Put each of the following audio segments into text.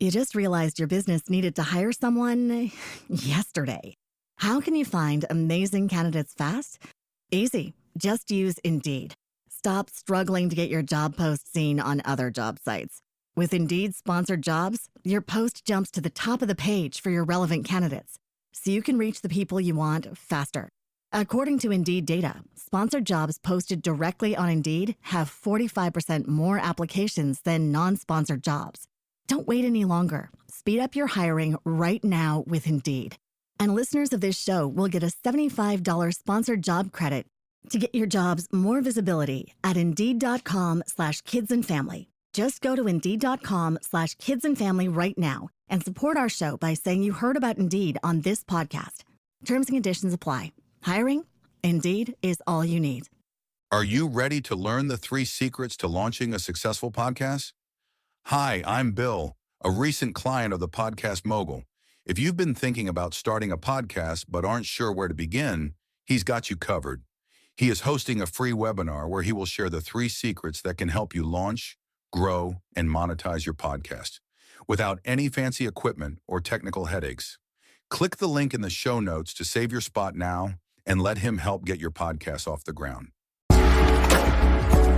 You just realized your business needed to hire someone yesterday. How can you find amazing candidates fast? Easy. Just use Indeed. Stop struggling to get your job post seen on other job sites. With Indeed sponsored jobs, your post jumps to the top of the page for your relevant candidates, so you can reach the people you want faster. According to Indeed data, sponsored jobs posted directly on Indeed have 45% more applications than non-sponsored jobs. Don't wait any longer. Speed up your hiring right now with Indeed. And listeners of this show will get a $75 sponsored job credit to get your jobs more visibility at Indeed.com/kidsandfamily. Just go to Indeed.com/kidsandfamily right now and support our show by saying you heard about Indeed on this podcast. Terms and conditions apply. Hiring? Indeed is all you need. Are you ready to learn the 3 secrets to launching a successful podcast? Hi, I'm Bill, a recent client of the Podcast Mogul. If you've been thinking about starting a podcast but aren't sure where to begin, he's got you covered. He is hosting a free webinar where he will share the 3 secrets that can help you launch, grow, and monetize your podcast without any fancy equipment or technical headaches. Click the link in the show notes to save your spot now and let him help get your podcast off the ground.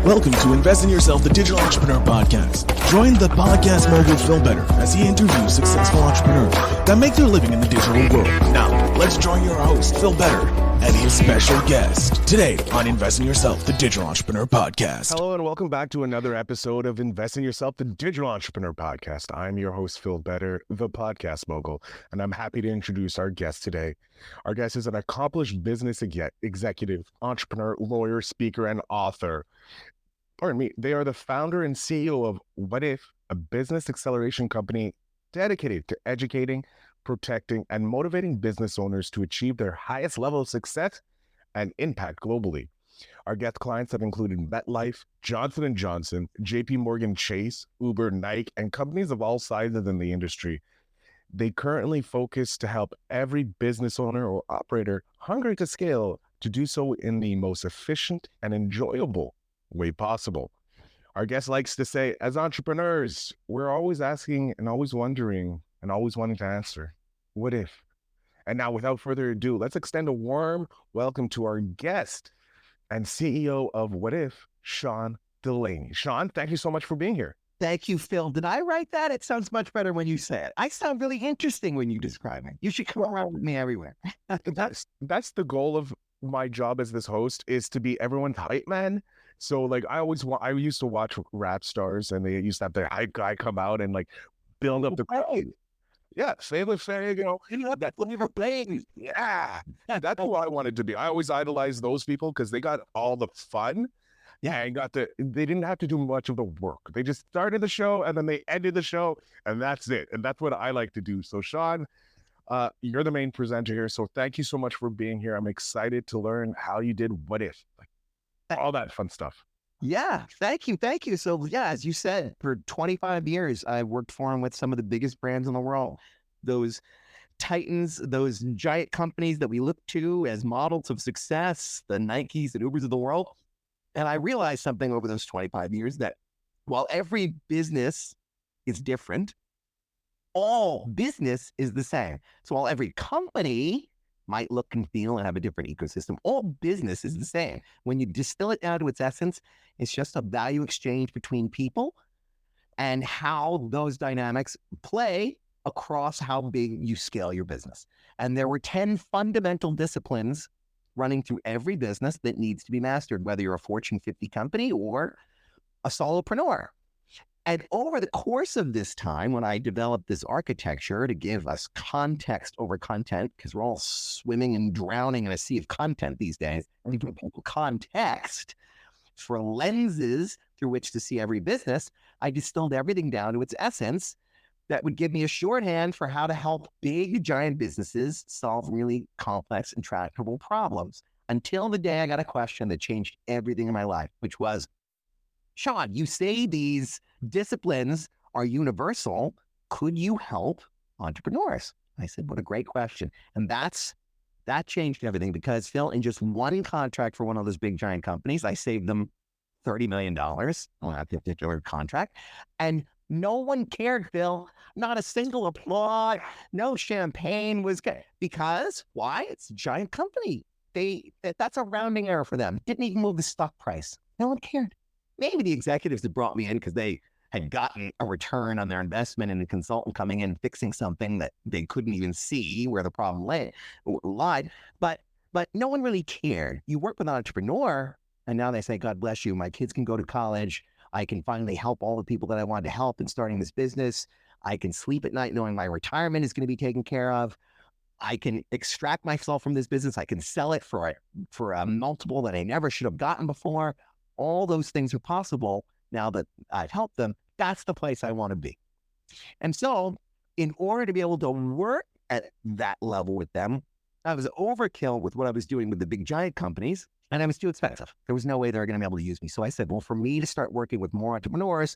Welcome to Invest in Yourself, the Digital Entrepreneur Podcast. Join the podcast mogul Phil Better as he interviews successful entrepreneurs that make their living in the digital world. Now, let's join your host, Phil Better, and his special guest today on Invest in Yourself, the Digital Entrepreneur Podcast. Hello and welcome back to another episode of Invest in Yourself, the Digital Entrepreneur Podcast. I'm your host, Phil Better, the podcast mogul, and I'm happy to introduce our guest today. Our guest is an accomplished business executive, entrepreneur, lawyer, speaker, and author. Pardon me. They are the founder and CEO of Whadif, a business acceleration company dedicated to educating, protecting, and motivating business owners to achieve their highest level of success and impact globally. Our guest clients have included MetLife, Johnson & Johnson, JP Morgan Chase, Uber, Nike, and companies of all sizes in the industry. They currently focus to help every business owner or operator hungry to scale to do so in the most efficient and enjoyable way possible. Our guest likes to say, as entrepreneurs, we're always asking and always wondering and always wanting to answer, what if? And now, without further ado, let's extend a warm welcome to our guest and CEO of Whadif, Sean Delaney. Sean, thank you so much for being here. Thank you, Phil. Did I write that? It sounds much better when you say it. I sound really interesting when you describe me. You should come around with me everywhere. That's the goal of my job as this host, is to be everyone's hype man. So like I used to watch rap stars, and they used to have their hype guy come out and like build up the crowd. Yeah, favorite, that's what we were playing. Yeah, that's who I wanted to be. I always idolized those people because they got all the fun. Yeah, they didn't have to do much of the work. They just started the show and then they ended the show, and that's it. And that's what I like to do. So Sean, you're the main presenter here. So thank you so much for being here. I'm excited to learn how you did Whadif, like all that fun stuff. Yeah, thank you. So yeah, as you said, for 25 years, I worked for him with some of the biggest brands in the world. Those titans, those giant companies that we look to as models of success, the Nikes and Ubers of the world. And I realized something over those 25 years, that while every business is different, all business is the same. So while every company might look and feel and have a different ecosystem, all business is the same. When you distill it down to its essence, it's just a value exchange between people and how those dynamics play across how big you scale your business. And there were 10 fundamental disciplines running through every business that needs to be mastered, whether you're a Fortune 50 company or a solopreneur. And over the course of this time, when I developed this architecture to give us context over content, because we're all swimming and drowning in a sea of content these days, and give people context for lenses through which to see every business, I distilled everything down to its essence that would give me a shorthand for how to help big, giant businesses solve really complex, intractable problems. Until the day I got a question that changed everything in my life, which was, Sean, you say these disciplines are universal. Could you help entrepreneurs? I said, what a great question. And that changed everything, because Phil, in just one contract for one of those big giant companies, I saved them $30 million on that particular contract. And No one cared, Phil. Not a single applaud. No champagne was good. Because why? It's a giant company. That's a rounding error for them. Didn't even move the stock price. No one cared. Maybe the executives that brought me in because they had gotten a return on their investment in a consultant coming in fixing something that they couldn't even see where the problem lied. But no one really cared. You work with an entrepreneur, and now they say, God bless you, my kids can go to college. I can finally help all the people that I wanted to help in starting this business. I can sleep at night knowing my retirement is going to be taken care of. I can extract myself from this business. I can sell it for a multiple that I never should have gotten before. All those things are possible now that I've helped them. That's the place I want to be. And so in order to be able to work at that level with them, I was overkill with what I was doing with the big giant companies, and I was too expensive. There was no way they were going to be able to use me. So I said, well, for me to start working with more entrepreneurs,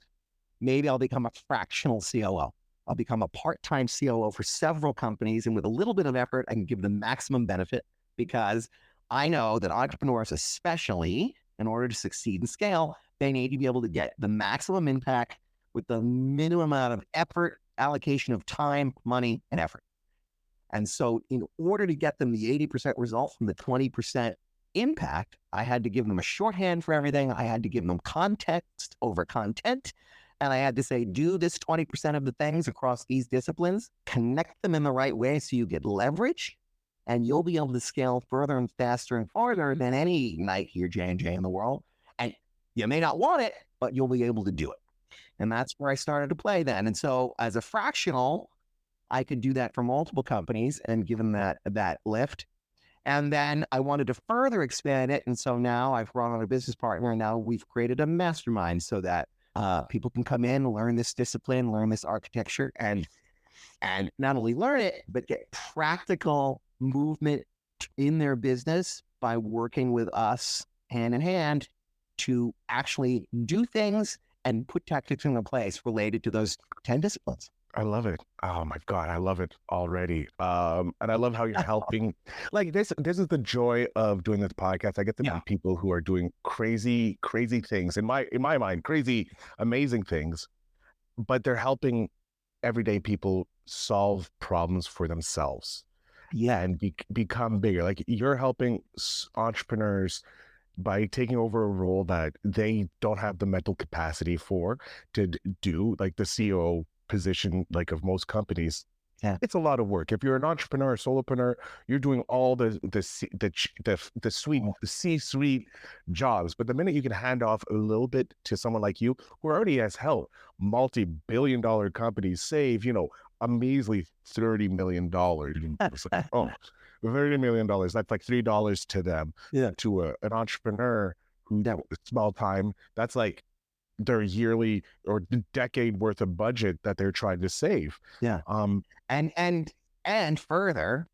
maybe I'll become a fractional COO. I'll become a part-time COO for several companies, and with a little bit of effort, I can give them maximum benefit, because I know that entrepreneurs, especially in order to succeed and scale, they need to be able to get the maximum impact with the minimum amount of effort, allocation of time, money, and effort. And so in order to get them the 80% result from the 20% impact, I had to give them a shorthand for everything. I had to give them context over content. And I had to say, do this 20% of the things across these disciplines, connect them in the right way so you get leverage, and you'll be able to scale further and faster and farther than any Nike or J&J in the world. And you may not want it, but you'll be able to do it. And that's where I started to play then. And so as a fractional, I could do that for multiple companies and give them that lift. And then I wanted to further expand it. And so now I've brought on a business partner, and now we've created a mastermind so that people can come in, learn this discipline, learn this architecture, and not only learn it, but get practical movement in their business by working with us hand in hand to actually do things and put tactics into place related to those 10 disciplines. I love it. Oh my God, I love it already. And I love how you're helping. Like this is the joy of doing this podcast. I get to meet people who are doing crazy, crazy things. In my mind, crazy, amazing things, but they're helping everyday people solve problems for themselves. Yeah, and become bigger. Like you're helping entrepreneurs by taking over a role that they don't have the mental capacity for to do, like the CEO position, like of most companies. Yeah, it's a lot of work. If you're an entrepreneur, solopreneur, you're doing all the C-suite jobs. But the minute you can hand off a little bit to someone like you, who already has helped multi-billion-dollar companies save, a measly $30 million. It's like, oh, $30 million. That's like $3 to them. Yeah. To an entrepreneur who small time, that's like their yearly or decade worth of budget that they're trying to save. Yeah. And further,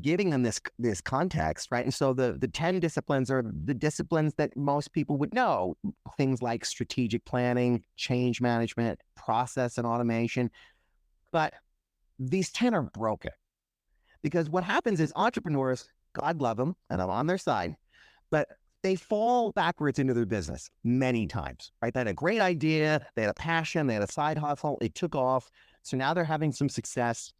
giving them this context, right? And so the 10 disciplines are the disciplines that most people would know. Things like strategic planning, change management, process and automation. But these 10 are broken, because what happens is entrepreneurs, God love them, and I'm on their side, but they fall backwards into their business many times, right? They had a great idea, they had a passion, they had a side hustle, it took off. So now they're having some success.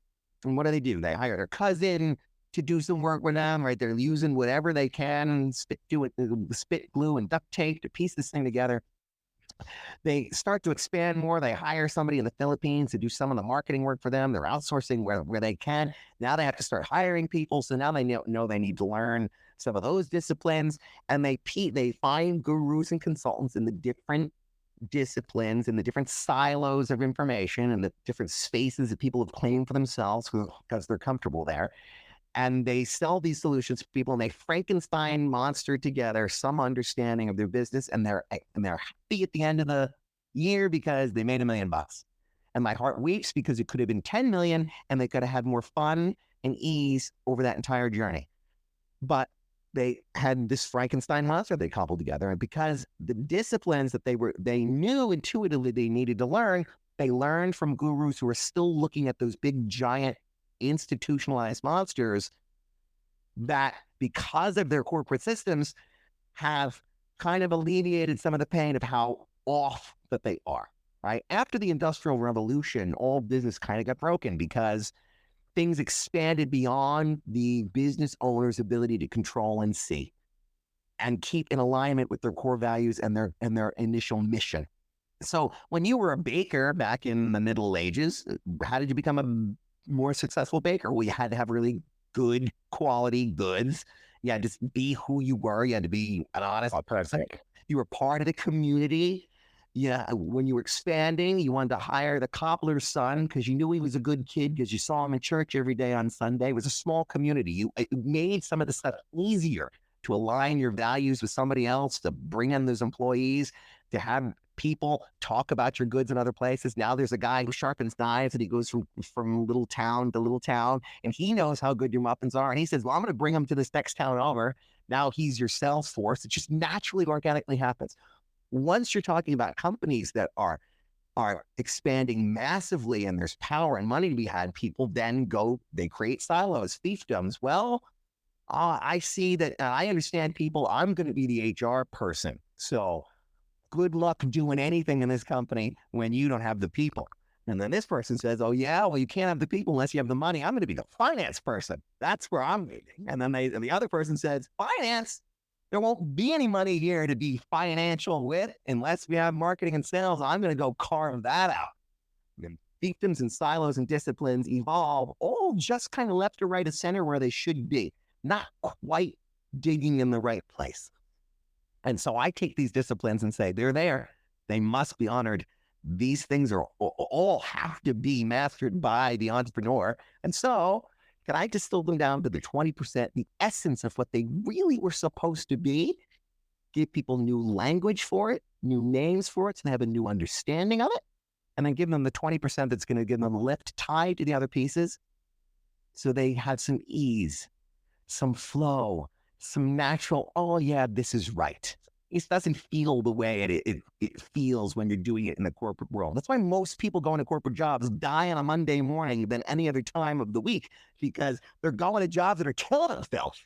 And what do? They hire their cousin to do some work with them, right? They're using whatever they can, spit glue and duct tape to piece this thing together. They start to expand more. They hire somebody in the Philippines to do some of the marketing work for them. They're outsourcing where they can. Now they have to start hiring people. So now they know they need to learn some of those disciplines. And they find gurus and consultants in the different disciplines and the different silos of information and the different spaces that people have claimed for themselves because they're comfortable there. And they sell these solutions to people, and they Frankenstein monster together some understanding of their business, and they're happy at the end of the year because they made $1 million. And my heart weeps because it could have been 10 million, and they could have had more fun and ease over that entire journey. But they had this Frankenstein monster they cobbled together, and because the disciplines that they knew intuitively they needed to learn, they learned from gurus who are still looking at those big giant institutionalized monsters that, because of their corporate systems, have kind of alleviated some of the pain of how off that they are. right? After the Industrial Revolution, all business kind of got broken because things expanded beyond the business owner's ability to control and see and keep in alignment with their core values and their initial mission. So when you were a baker back in the Middle Ages, how did you become a more successful baker? Well, you had to have really good quality goods. You had to be who you were. You had to be an honest person. You were part of the community. Yeah, when you were expanding, you wanted to hire the cobbler's son because you knew he was a good kid because you saw him in church every day on Sunday. It was a small community. It made some of the stuff easier to align your values with somebody else, to bring in those employees, to have people talk about your goods in other places. Now there's a guy who sharpens knives and he goes from little town to little town and he knows how good your muffins are. And he says, well, I'm going to bring them to this next town over. Now he's your sales force. It just naturally, organically happens. Once you're talking about companies that are expanding massively and there's power and money to be had, people then they create silos, fiefdoms. Well, I see that, I understand people, I'm going to be the HR person. So good luck doing anything in this company when you don't have the people. And then this person says, oh yeah, well, you can't have the people unless you have the money. I'm going to be the finance person. That's where I'm meeting. And then the other person says, finance? There won't be any money here to be financial with unless we have marketing and sales. I'm going to go carve that out. And fiefdoms and silos and disciplines evolve all just kind of left or right of center where they should be, not quite digging in the right place. And so I take these disciplines and say, they're there. They must be honored. These things are all have to be mastered by the entrepreneur. And so can I distill them down to the 20%, the essence of what they really were supposed to be, give people new language for it, new names for it, so they have a new understanding of it, and then give them the 20% that's going to give them a lift tied to the other pieces so they have some ease, some flow, some natural, oh yeah, this is right. It doesn't feel the way it feels when you're doing it in the corporate world. That's why most people going to corporate jobs die on a Monday morning than any other time of the week, because they're going to jobs that are killing themselves.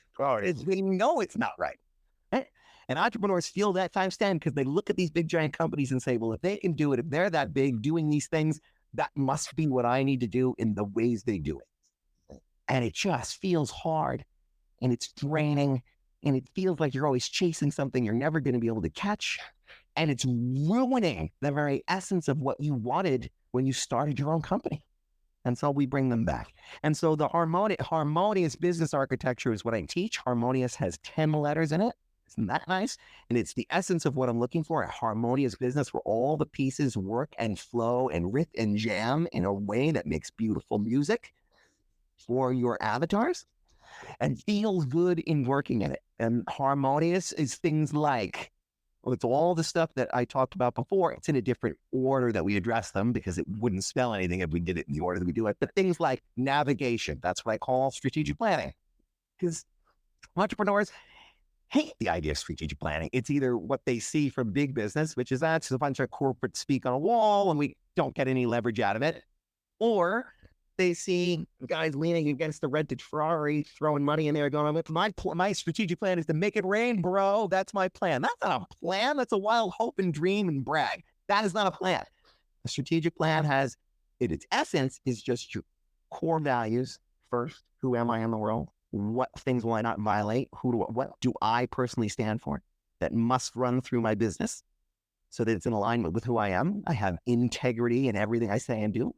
They know it's not right. And entrepreneurs feel that time stand because they look at these big giant companies and say, well, if they can do it, if they're that big doing these things, that must be what I need to do in the ways they do it. And it just feels hard and it's draining. And it feels like you're always chasing something you're never going to be able to catch. And it's ruining the very essence of what you wanted when you started your own company. And so we bring them back. And so the harmonious business architecture is what I teach. Harmonious has 10 letters in it. Isn't that nice? And it's the essence of what I'm looking for, a harmonious business where all the pieces work and flow and riff and jam in a way that makes beautiful music for your avatars and feels good in working in it. And harmonious is things like, well, it's all the stuff that I talked about before. It's in a different order that we address them because it wouldn't spell anything if we did it in the order that we do it. But things like navigation, that's what I call strategic planning. Because entrepreneurs hate the idea of strategic planning. It's either what they see from big business, which is that's a bunch of corporate speak on a wall and we don't get any leverage out of it, or they see guys leaning against the rented Ferrari, throwing money in there, going, my strategic plan is to make it rain, bro. That's my plan. That's not a plan. That's a wild hope and dream and brag. That is not a plan. A strategic plan has, in its essence, is just your core values. First, who am I in the world? What things will I not violate? What do I personally stand for that must run through my business so that it's in alignment with who I am? I have integrity in everything I say and do.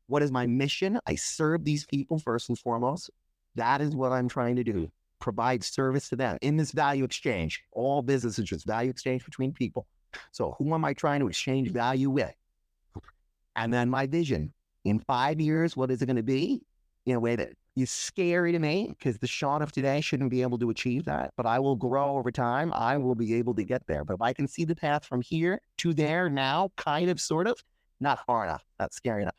What is my mission? I serve these people first and foremost. That is what I'm trying to do. Provide service to them in this value exchange. All business is just value exchange between people. So who am I trying to exchange value with? And then my vision. In 5 years, what is it going to be? In a way that is scary to me because the Sean of today shouldn't be able to achieve that. But I will grow over time. I will be able to get there. But if I can see the path from here to there now, kind of, sort of, not far enough, not scary enough.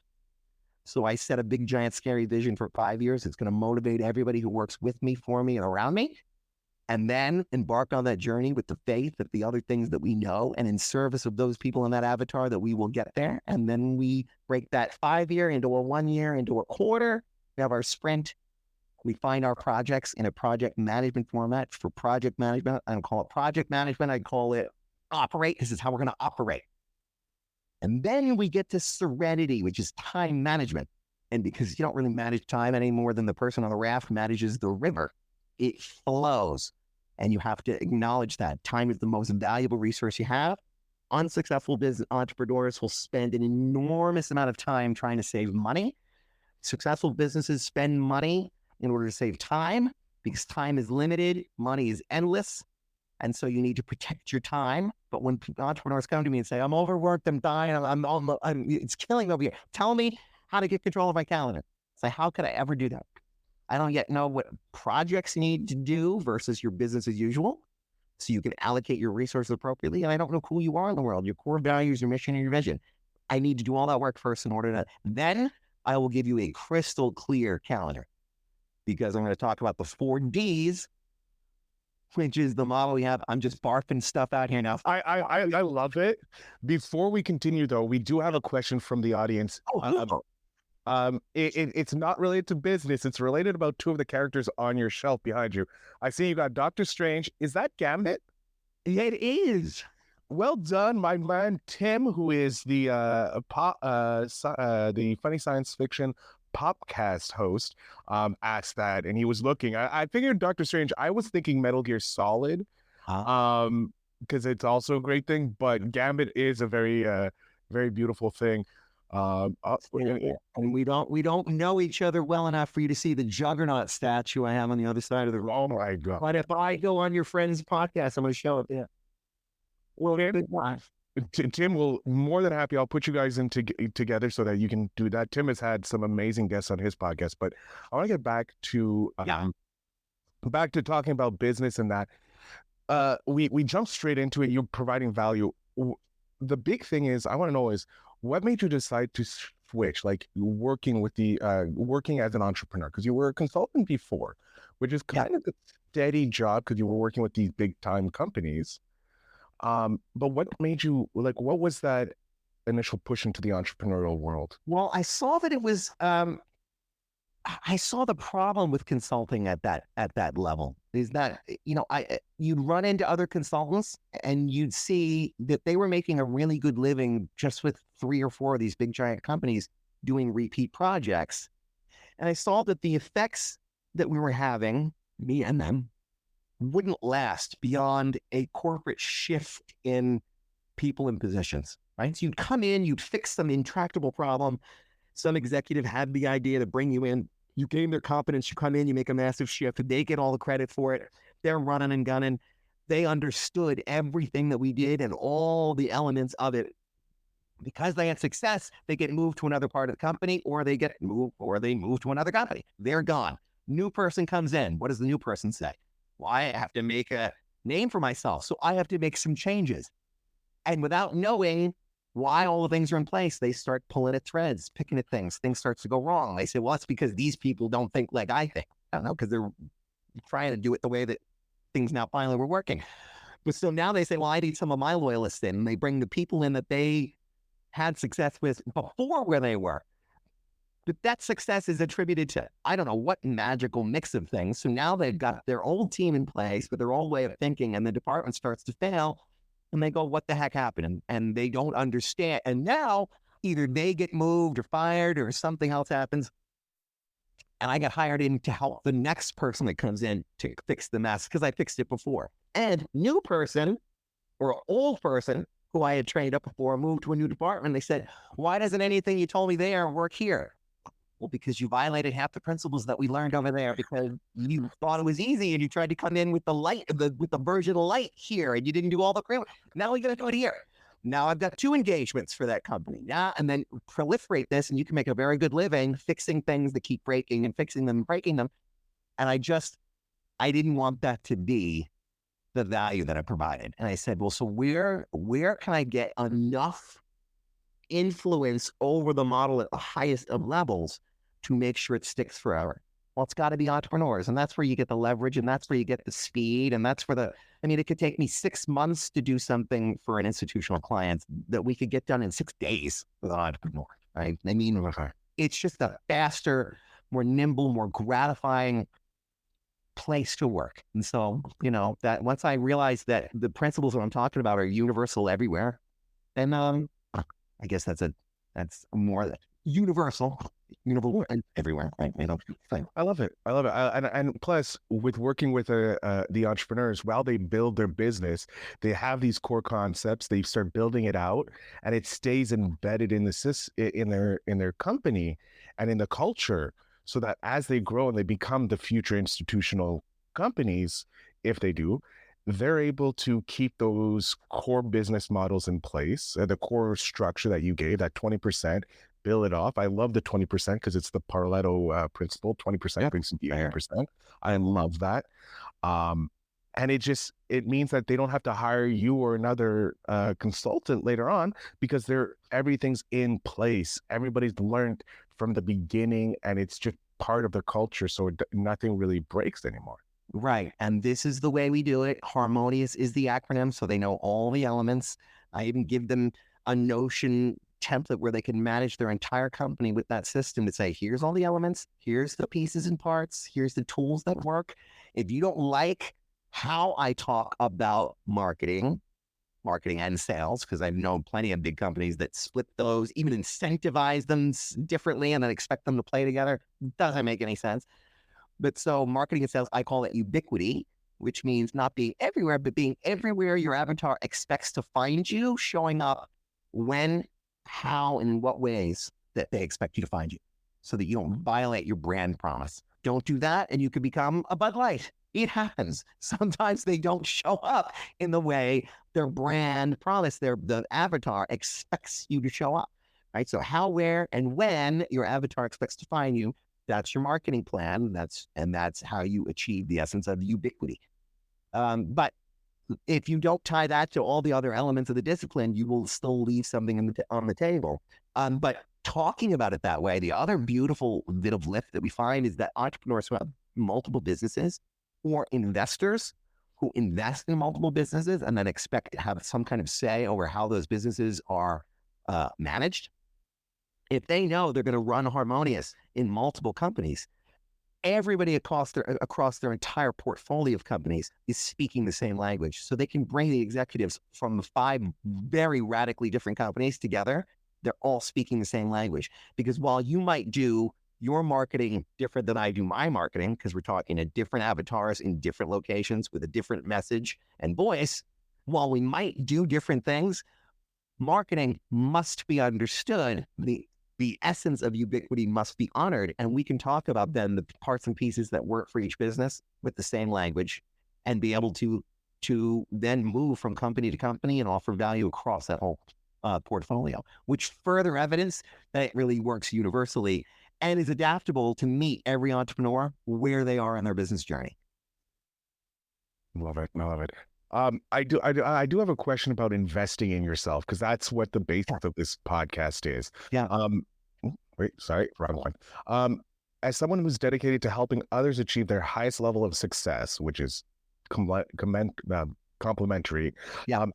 So I set a big, giant, scary vision for 5 years. It's going to motivate everybody who works with me, for me, and around me. And then embark on that journey with the faith that the other things that we know and in service of those people in that avatar that we will get there. And then we break that 5 year into a 1 year, into a quarter. We have our sprint. We find our projects in a project management format. For project management, I don't call it project management. I call it operate. This is how we're going to operate. And then we get to serenity, which is time management. And because you don't really manage time any more than the person on the raft manages the river, it flows. And you have to acknowledge that time is the most valuable resource you have. Unsuccessful business entrepreneurs will spend an enormous amount of time trying to save money. Successful businesses spend money in order to save time because time is limited, money is endless. And so you need to protect your time. But when entrepreneurs come to me and say, I'm overworked, I'm dying, it's killing me over here. Tell me how to get control of my calendar. It's like, how could I ever do that? I don't yet know what projects you need to do versus your business as usual. So you can allocate your resources appropriately. And I don't know who you are in the world, your core values, your mission, and your vision. I need to do all that work first in order to, then I will give you a crystal clear calendar, because I'm going to talk about the 4Ds, which is the model we have. I'm just barfing stuff out here now. I love it. Before we continue, though, we do have a question from the audience. It's not related to business. It's related about two of the characters on your shelf behind you. I see you got Doctor Strange. Is that Gambit? It is. Well done, my man Tim, who is the the funny science fiction popcast host. Asked that, and he was looking. I figured Doctor Strange. I was thinking Metal Gear Solid, because it's also a great thing. But Gambit is a very beautiful thing. And we don't know each other well enough for you to see the juggernaut statue I have on the other side of the room. Oh my God. But if I go on your friend's podcast, I'm going to show it. Yeah. Well, Tim will more than happy. I'll put you guys together so that you can do that. Tim has had some amazing guests on his podcast, but I want to get back to talking about business and that. We jump straight into it. You're providing value. The big thing is, I want to know is, what made you decide to switch, like working as an entrepreneur? Because you were a consultant before, which is kind of a steady job because you were working with these big time companies. But what made you, like, what was that initial push into the entrepreneurial world? Well, I saw that it was, I saw the problem with consulting at that level is that, you'd run into other consultants and you'd see that they were making a really good living just with 3 or 4 of these big giant companies doing repeat projects. And I saw that the effects that we were having, me and them, wouldn't last beyond a corporate shift in people and positions, right? So you'd come in, you'd fix some intractable problem. Some executive had the idea to bring you in. You gain their confidence. You come in, you make a massive shift. They get all the credit for it. They're running and gunning. They understood everything that we did and all the elements of it. Because they had success, they get moved to another part of the company, or they move to another company. They're gone. New person comes in. What does the new person say? Well, I have to make a name for myself, so I have to make some changes. And without knowing why all the things are in place, they start pulling at threads, picking at things. Things starts to go wrong. They say, well, it's because these people don't think like I think. I don't know, because they're trying to do it the way that things now finally were working. But so now they say, well, I need some of my loyalists in. And they bring the people in that they had success with before where they were. But that success is attributed to, I don't know what magical mix of things. So now they've got their old team in place with their old way of thinking, and the department starts to fail. And they go, what the heck happened? And they don't understand. And now either they get moved or fired or something else happens. And I got hired in to help the next person that comes in to fix the mess because I fixed it before. And new person or old person who I had trained up before moved to a new department. They said, why doesn't anything you told me there work here? Well, because you violated half the principles that we learned over there because you thought it was easy and you tried to come in with the light, with the version of light here, and you didn't do all the cream. Now we're going to do it here. Now I've got 2 engagements for that company. Now, and then proliferate this, and you can make a very good living fixing things that keep breaking and fixing them and breaking them. And I didn't want that to be the value that I provided. And I said, well, so where can I get enough influence over the model at the highest of levels to make sure it sticks forever? Well, it's got to be entrepreneurs. And that's where you get the leverage, and that's where you get the speed. And that's where it could take me 6 months to do something for an institutional client that we could get done in 6 days with an entrepreneur, right? I mean, it's just a faster, more nimble, more gratifying place to work. And so, that once I realized that the principles that I'm talking about are universal everywhere, then I guess that's more universal and everywhere. Right? I love it. I love it. And plus, with working with the entrepreneurs, while they build their business, they have these core concepts. They start building it out, and it stays embedded in in their company and in the culture, so that as they grow and they become the future institutional companies, if they do, they're able to keep those core business models in place, the core structure that you gave, that 20%. Bill it off. I love the 20% because it's the Pareto principle. 20% brings you 80%. I love that. And it means that they don't have to hire you or another consultant later on, because everything's in place. Everybody's learned from the beginning, and it's just part of their culture. So nothing really breaks anymore. Right. And this is the way we do it. Harmonious is the acronym, so they know all the elements. I even give them a Notion template where they can manage their entire company with that system to say, here's all the elements, here's the pieces and parts, here's the tools that work. If you don't like how I talk about marketing and sales, because I've known plenty of big companies that split those, even incentivize them differently and then expect them to play together, doesn't make any sense. But so marketing and sales, I call it ubiquity, which means not being everywhere, but being everywhere your avatar expects to find you, showing up when, how, and in what ways that they expect you to find you, so that you don't violate your brand promise. Don't do that, and you could become a Bud Light. It happens. Sometimes they don't show up in the way their brand promise, the avatar expects you to show up, right? So how, where, and when your avatar expects to find you, that's your marketing plan. That's how you achieve the essence of ubiquity. But if you don't tie that to all the other elements of the discipline, you will still leave something on the table. But talking about it that way, the other beautiful bit of lift that we find is that entrepreneurs who have multiple businesses, or investors who invest in multiple businesses and then expect to have some kind of say over how those businesses are managed, if they know they're going to run harmonious in multiple companies, everybody across their entire portfolio of companies is speaking the same language. So they can bring the executives from the 5 very radically different companies together. They're all speaking the same language. Because while you might do your marketing different than I do my marketing, because we're talking to different avatars in different locations with a different message and voice, while we might do different things, marketing must be understood. The essence of ubiquity must be honored, and we can talk about then the parts and pieces that work for each business with the same language, and be able to then move from company to company and offer value across that whole portfolio, which further evidence that it really works universally and is adaptable to meet every entrepreneur where they are in their business journey. Love it. I love it. I do have a question about investing in yourself, because that's what the basis of this podcast is. Yeah. Wait, sorry, wrong one. As someone who's dedicated to helping others achieve their highest level of success, which is complementary,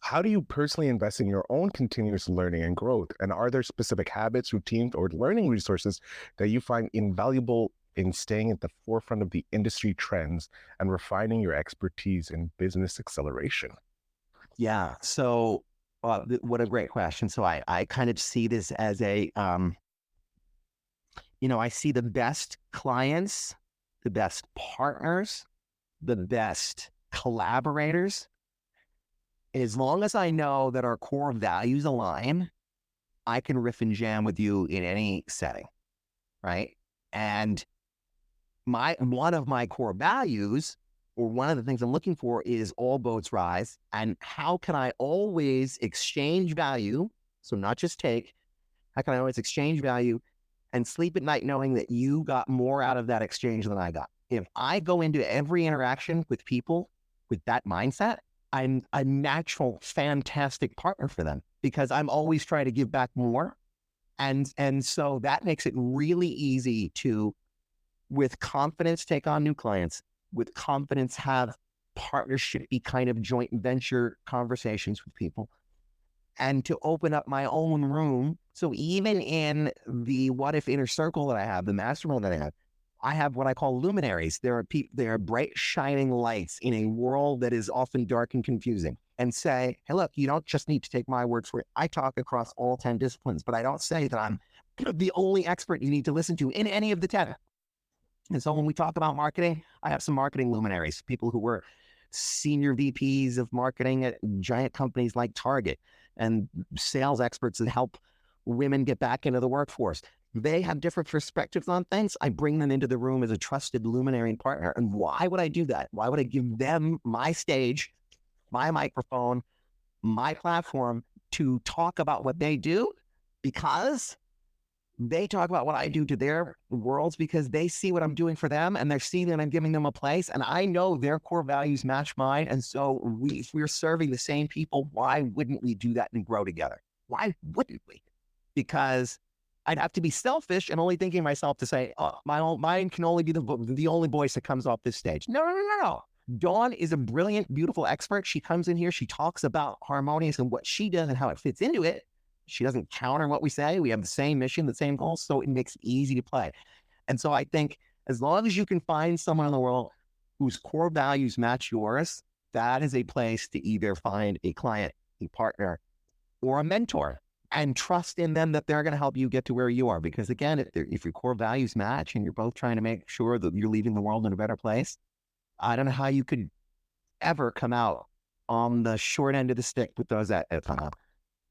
how do you personally invest in your own continuous learning and growth? And are there specific habits, routines, or learning resources that you find invaluable in staying at the forefront of the industry trends and refining your expertise in business acceleration? Yeah. So what a great question. So I kind of see this as I see the best clients, the best partners, the best collaborators. As long as I know that our core values align, I can riff and jam with you in any setting, right? And one of my core values, or one of the things I'm looking for, is all boats rise. And how can I always exchange value? So not just take, how can I always exchange value and sleep at night knowing that you got more out of that exchange than I got? If I go into every interaction with people with that mindset, I'm a natural, fantastic partner for them, because I'm always trying to give back more. And so that makes it really easy to, with confidence, take on new clients, with confidence, have partnership-y kind of joint venture conversations with people, and to open up my own room. So even in the Whadif inner circle that I have, the mastermind that I have what I call luminaries. There are bright, shining lights in a world that is often dark and confusing. and say, hey, look, you don't just need to take my word for it. I talk across all 10 disciplines, but I don't say that I'm the only expert you need to listen to in any of the 10. And so when we talk about marketing, I have some marketing luminaries, people who were senior VPs of marketing at giant companies like Target, and sales experts that help women get back into the workforce. They have different perspectives on things. I bring them into the room as a trusted luminary and partner. And why would I do that? Why would I give them my stage, my microphone, my platform to talk about what they do? Because they talk about what I do to their worlds, because they see what I'm doing for them, and they're seeing that I'm giving them a place, and I know their core values match mine. And so if we're serving the same people, why wouldn't we do that and grow together? Why wouldn't we? Because I'd have to be selfish and only thinking myself to say, oh, mine can only be the only voice that comes off this stage. No. Dawn is a brilliant, beautiful expert. She comes in here, she talks about harmonious and what she does and how it fits into it. She doesn't counter what we say. We have the same mission, the same goals, so it makes it easy to play. And so I think as long as you can find someone in the world whose core values match yours, that is a place to either find a client, a partner, or a mentor, and trust in them that they're going to help you get to where you are. Because again, if your core values match and you're both trying to make sure that you're leaving the world in a better place, I don't know how you could ever come out on the short end of the stick with those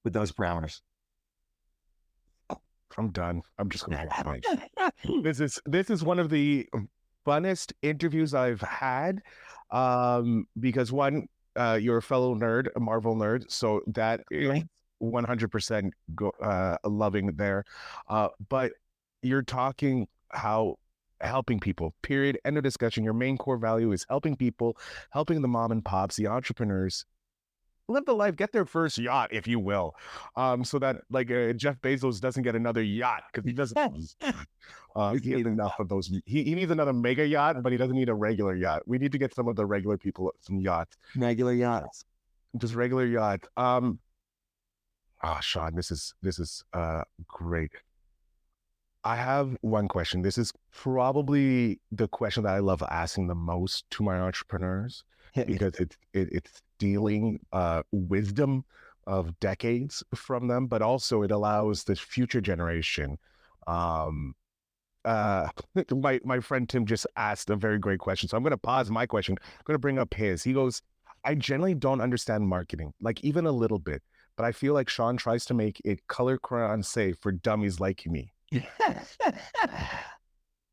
with those parameters. I'm done. I'm just going to This is one of the funnest interviews I've had, because one, you're a fellow nerd, a Marvel nerd, so that is 100% loving there. But you're talking how helping people, period, end of discussion. Your main core value is helping people, helping the mom and pops, the entrepreneurs, live the life, get their first yacht, if you will, so that like Jeff Bezos doesn't get another yacht, because he doesn't. He needs enough of those. He needs another mega yacht, but he doesn't need a regular yacht. We need to get some of the regular people some yachts. Regular yachts, just regular yacht. Sean, this is great. I have one question. This is probably the question that I love asking the most to my entrepreneurs, because it's stealing wisdom of decades from them, but also it allows the future generation. My friend Tim just asked a very great question, so I'm going to pause my question. I'm going to bring up his. He goes, I generally don't understand marketing, like even a little bit, but I feel like Sean tries to make it color crayon safe for dummies like me.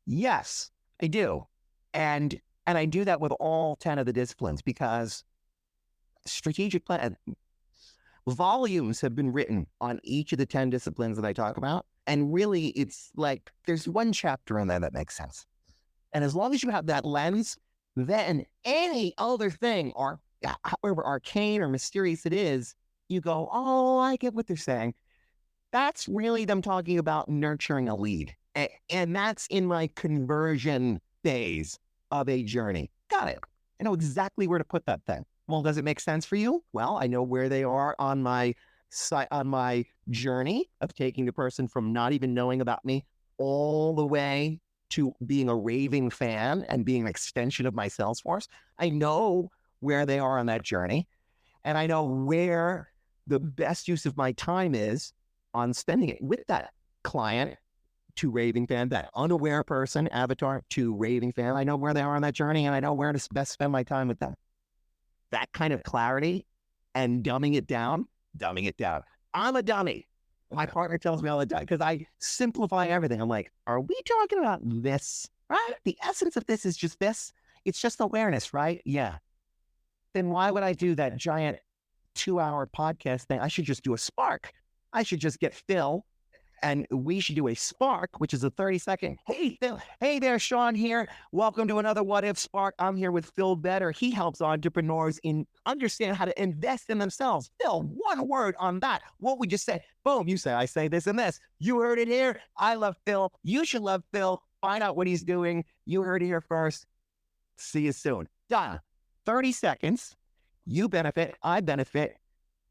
Yes, I do. And I do that with all 10 of the disciplines, because strategic plan volumes have been written on each of the 10 disciplines that I talk about. And really, it's like there's one chapter in there that makes sense. And as long as you have that lens, then any other thing, or however arcane or mysterious it is, you go, oh, I get what they're saying. That's really them talking about nurturing a lead. And that's in my conversion phase of a journey. Got it. I know exactly where to put that thing. Well, does it make sense for you? Well, I know where they are on my journey of taking the person from not even knowing about me all the way to being a raving fan and being an extension of my sales force. I know where they are on that journey, and I know where the best use of my time is on spending it with that client to raving fan, that unaware person, avatar to raving fan. I know where they are on that journey, and I know where to best spend my time with them. That kind of clarity and dumbing it down. I'm a dummy. My partner tells me all the time, because I simplify everything. I'm like, are we talking about this? Right? The essence of this is just this. It's just awareness, right? Yeah. Then why would I do that giant 2-hour podcast thing? I should just do a spark. I should just get Phil, and we should do a spark, which is a 30-second. Hey, Phil. Hey there, Sean here. Welcome to another What If Spark. I'm here with Phil Better. He helps entrepreneurs understand how to invest in themselves. Phil, one word on that. What we just said. Boom, you say, I say this and this. You heard it here. I love Phil. You should love Phil. Find out what he's doing. You heard it here first. See you soon. Done. 30 seconds. You benefit. I benefit.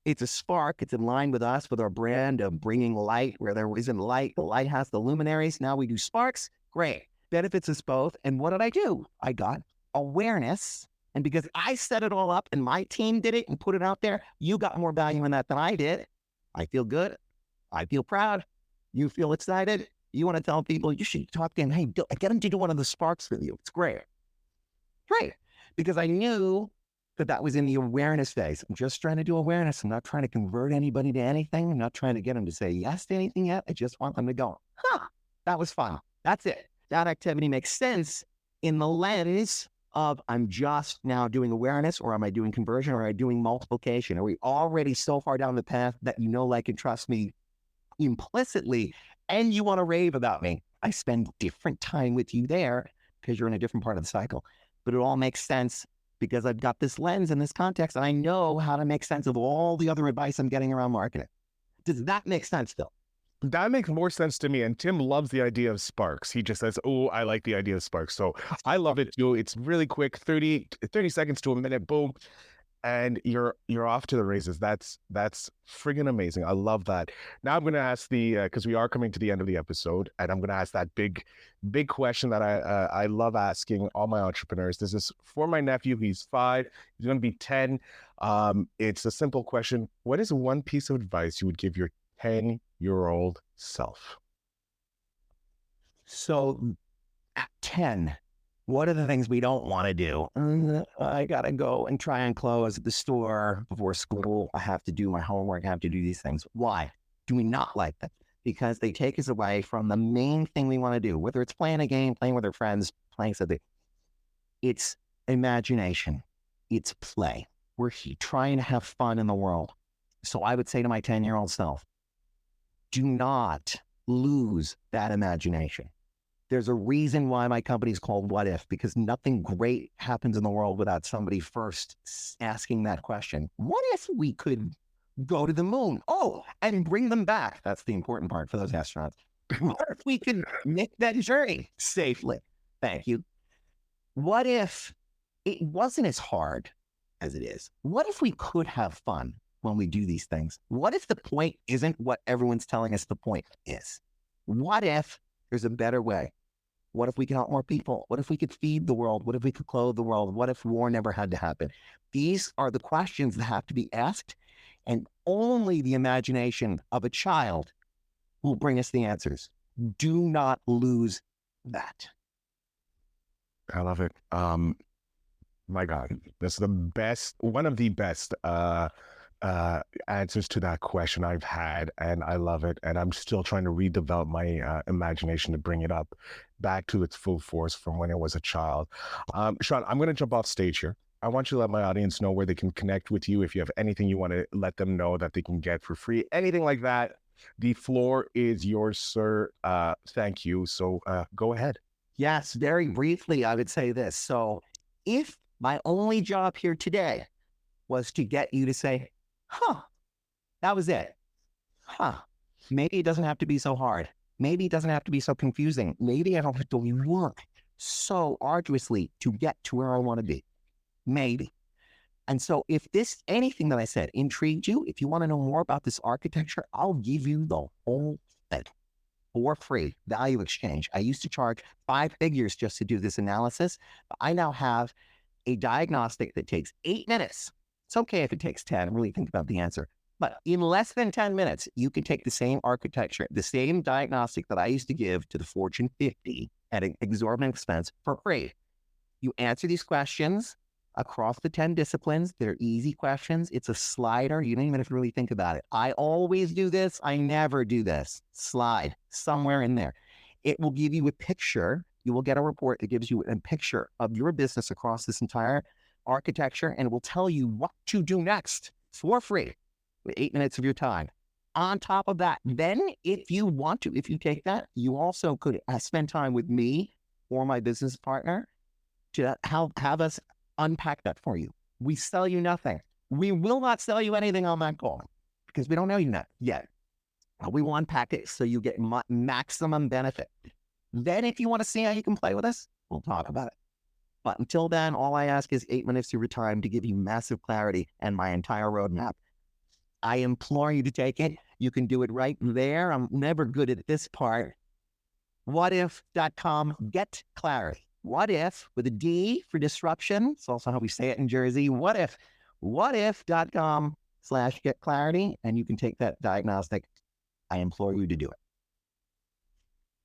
It's a spark. It's in line with us, with our brand of bringing light where there isn't light. The light has the luminaries. Now we do sparks. Great. Benefits us both. And what did I do? I got awareness And because I set it all up and my team did it and put it out there, you got more value in that than I did. I feel good. I feel proud. You feel excited. You want to tell people, you should talk to him. Hey, get him to do one of the sparks with you. It's great. Great. Because I knew that was in the awareness phase. I'm just trying to do awareness. I'm not trying to convert anybody to anything. I'm not trying to get them to say yes to anything yet. I just want them to go, that was fun. That's it. That activity makes sense in the lens of I'm just now doing awareness, or am I doing conversion, or am I doing multiplication? Are we already so far down the path that you know, like, and trust me implicitly, and you want to rave about me? I spend different time with you there because you're in a different part of the cycle. But it all makes sense because I've got this lens and this context, and I know how to make sense of all the other advice I'm getting around marketing. Does that make sense, Phil? That makes more sense to me. And Tim loves the idea of sparks. He just says, oh, I like the idea of sparks. So I love it too. It's really quick, 30 seconds to a minute, boom. And you're off to the races. That's friggin' amazing. I love that. Now I'm going to ask because we are coming to the end of the episode, and I'm going to ask that big question that I love asking all my entrepreneurs. This is for my nephew. He's 5. He's going to be 10. It's a simple question. What is one piece of advice you would give your 10-year-old self? So at 10, what are the things we don't want to do? I got to go and try and close the store before school. I have to do my homework. I have to do these things. Why do we not like them? Because they take us away from the main thing we want to do, whether it's playing a game, playing with our friends, playing something. It's imagination. It's play. We're trying to have fun in the world. So I would say to my 10-year-old self, do not lose that imagination. There's a reason why my company is called Whadif, because nothing great happens in the world without somebody first asking that question. What if we could go to the moon? Oh, and bring them back. That's the important part for those astronauts. What if we could make that journey safely? Thank you. What if it wasn't as hard as it is? What if we could have fun when we do these things? What if the point isn't what everyone's telling us the point is? What if there's a better way? What if we can help more people? What if we could feed the world? What if we could clothe the world? What if war never had to happen? These are the questions that have to be asked, and only the imagination of a child will bring us the answers. Do not lose that. I love it. My God, that's one of the best answers to that question I've had, and I love it. And I'm still trying to redevelop my imagination to bring it up back to its full force from when I was a child. Sean, I'm going to jump off stage here. I want you to let my audience know where they can connect with you. If you have anything you want to let them know that they can get for free, anything like that, the floor is yours, sir. Thank you. So go ahead. Yes, very briefly, I would say this. So if my only job here today was to get you to say, that was it. Maybe it doesn't have to be so hard. Maybe it doesn't have to be so confusing. Maybe I don't have to work so arduously to get to where I want to be. Maybe. And so if anything that I said intrigued you, if you want to know more about this architecture, I'll give you the whole thing for free, value exchange. I used to charge 5 figures just to do this analysis. But I now have a diagnostic that takes 8 minutes. It's okay if it takes 10, really think about the answer. But in less than 10 minutes, you can take the same architecture, the same diagnostic that I used to give to the Fortune 50 at an exorbitant expense for free. You answer these questions across the 10 disciplines. They're easy questions. It's a slider. You don't even have to really think about it. I always do this. I never do this. Slide somewhere in there. It will give you a picture. You will get a report that gives you a picture of your business across this entire architecture, and it will tell you what to do next for free with 8 minutes of your time. On top of that, then if you want to, if you take that, you also could spend time with me or my business partner to have us unpack that for you. We sell you nothing. We will not sell you anything on that call because we don't know you yet. We will unpack it so you get maximum benefit. Then if you want to see how you can play with us, we'll talk about it. But until then, all I ask is 8 minutes of your time to give you massive clarity and my entire roadmap. I implore you to take it. You can do it right there. I'm never good at this part. Whadif.com, get clarity. Whadif with a D for disruption. It's also how we say it in Jersey. Whadif. Whadif.com/get clarity. And you can take that diagnostic. I implore you to do it.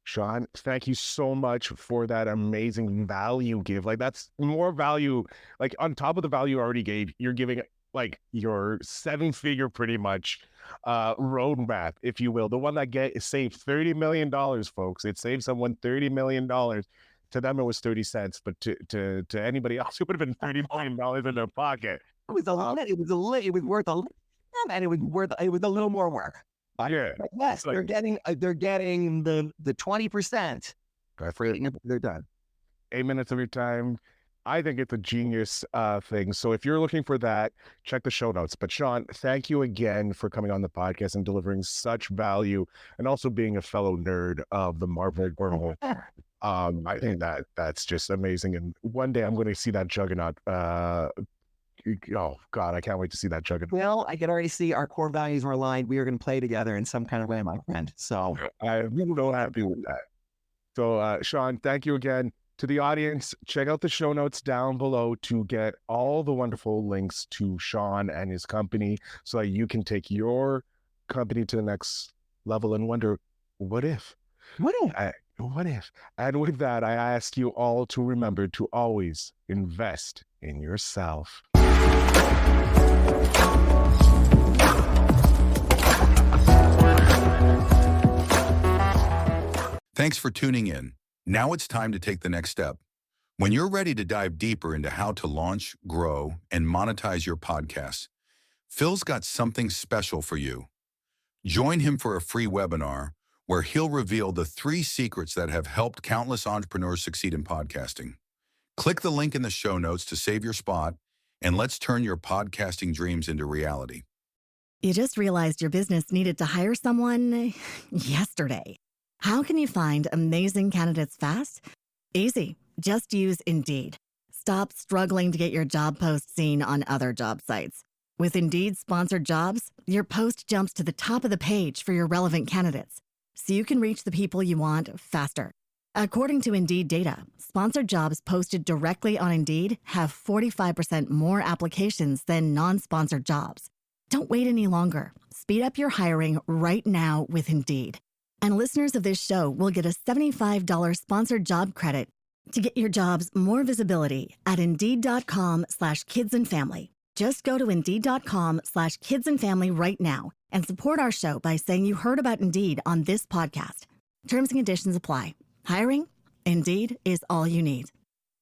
Sean, thank you so much for that amazing value give. Like, that's more value. Like, on top of the value you already gave, you're giving like your 7-figure pretty much roadmap, if you will. The one that saved $30 million, folks. It saved someone $30 million. To them, it was 30 cents, but to anybody else, it would have been $30 million in their pocket. It was worth a little more work. Yeah. But yes, like, they're getting the 20%. They're done. 8 minutes of your time. I think it's a genius thing. So if you're looking for that, check the show notes. But Sean, thank you again for coming on the podcast and delivering such value, and also being a fellow nerd of the Marvel world. I think that's just amazing. And one day I'm going to see that juggernaut. Oh God, I can't wait to see that juggernaut. Well, I can already see our core values are aligned. We are going to play together in some kind of way, my friend. So I'm real happy with that. So Sean, thank you again. To the audience, check out the show notes down below to get all the wonderful links to Sean and his company, so that you can take your company to the next level and wonder, what if? what if? What if? And with that, I ask you all to remember to always invest in yourself. Thanks for tuning in. Now it's time to take the next step. When you're ready to dive deeper into how to launch, grow, and monetize your podcast, Phil's got something special for you. Join him for a free webinar where he'll reveal the 3 secrets that have helped countless entrepreneurs succeed in podcasting. Click the link in the show notes to save your spot, and let's turn your podcasting dreams into reality. You just realized your business needed to hire someone yesterday. How can you find amazing candidates fast? Easy. Just use Indeed. Stop struggling to get your job post seen on other job sites. With Indeed sponsored jobs, your post jumps to the top of the page for your relevant candidates, so you can reach the people you want faster. According to Indeed data, sponsored jobs posted directly on Indeed have 45% more applications than non-sponsored jobs. Don't wait any longer. Speed up your hiring right now with Indeed. And listeners of this show will get a $75 sponsored job credit to get your jobs more visibility at Indeed.com/kidsandfamily. Just go to Indeed.com/kidsandfamily right now and support our show by saying you heard about Indeed on this podcast. Terms and conditions apply. Hiring? Indeed is all you need.